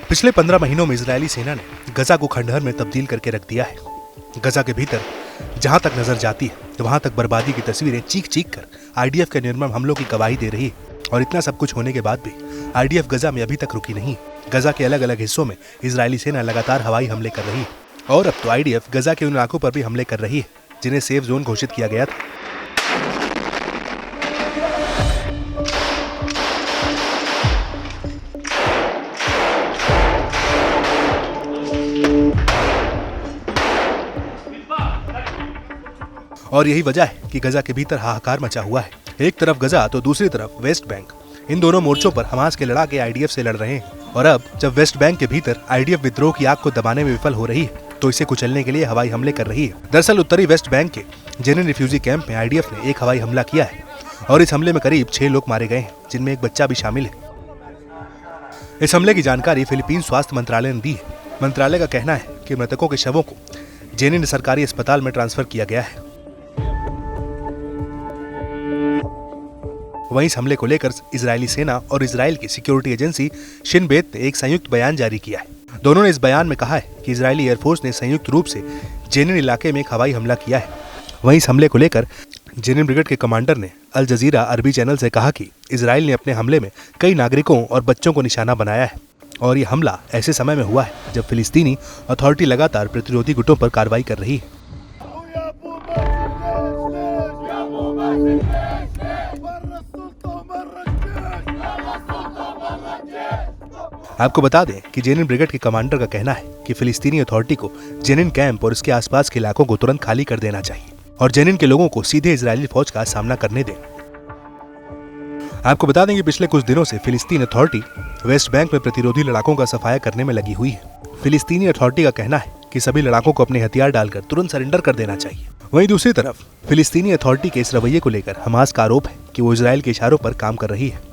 पिछले 15 महीनों में इजरायली सेना ने गजा को खंडहर में तब्दील करके रख दिया है। गजा के भीतर जहां तक नजर जाती है वहां तक बर्बादी की तस्वीरें चीख चीख कर आईडीएफ के निर्मम हमलों की गवाही दे रही है। और इतना सब कुछ होने के बाद भी आईडीएफ गजा में अभी तक रुकी नहीं। गजा के अलग अलग हिस्सों में इजरायली सेना लगातार हवाई हमले कर रही है और अब तो आईडीएफ गजा के उन इलाकों पर भी हमले कर रही है जिन्हें सेफ जोन घोषित किया गया था। और यही वजह है कि गजा के भीतर हाहाकार मचा हुआ है। एक तरफ गजा तो दूसरी तरफ वेस्ट बैंक। इन दोनों मोर्चों पर हमास के लड़ाके आईडीएफ से लड़ रहे हैं। और अब जब वेस्ट बैंक के भीतर आईडीएफ विद्रोह की आग को दबाने में विफल हो रही है तो इसे कुचलने के लिए हवाई हमले कर रही है। दरअसल उत्तरी वेस्ट बैंक के जेनिन रिफ्यूजी कैंप में आईडीएफ ने एक हवाई हमला किया है और इस हमले में करीब 6 लोग मारे गए हैं, जिनमें एक बच्चा भी शामिल है। इस हमले की जानकारी फिलीपीन स्वास्थ्य मंत्रालय ने दी है। मंत्रालय का कहना है कि मृतकों के शवों को जेनिन सरकारी अस्पताल में ट्रांसफर किया गया है। वहीं इस हमले को लेकर इजरायली सेना और इजराइल की सिक्योरिटी एजेंसी शिन बेत ने एक संयुक्त बयान जारी किया है। दोनों ने इस बयान में कहा है कि इजरायली एयरफोर्स ने संयुक्त रूप से जेनिन इलाके में एक हवाई हमला किया है। वहीं इस हमले को लेकर जेनिन ब्रिगेड के कमांडर ने अल जजीरा अरबी चैनल से कहा कि इजराइल ने अपने हमले में कई नागरिकों और बच्चों को निशाना बनाया है और ये हमला ऐसे समय में हुआ है जब फिलिस्तीनी अथॉरिटी लगातार प्रतिरोधी गुटों पर कार्रवाई कर रही है। आपको बता दें कि जेनिन ब्रिगेड के कमांडर का कहना है कि फिलिस्तीनी अथॉरिटी को जेनिन कैंप और इसके आसपास के इलाकों को तुरंत खाली कर देना चाहिए और जेनिन के लोगों को सीधे इजरायली फौज का सामना करने दें। आपको बता दें कि पिछले कुछ दिनों से फिलिस्तीन अथॉरिटी वेस्ट बैंक में प्रतिरोधी लड़ाकों का सफाया करने में लगी हुई है। फिलिस्तीनी अथॉरिटी का कहना है कि सभी लड़ाकों को अपने हथियार डालकर तुरंत सरेंडर कर देना चाहिए। वहीं दूसरी तरफ फिलिस्तीनी अथॉरिटी के इस रवैये को लेकर हमास का आरोप है कि वो इजरायल के इशारों पर काम कर रही है।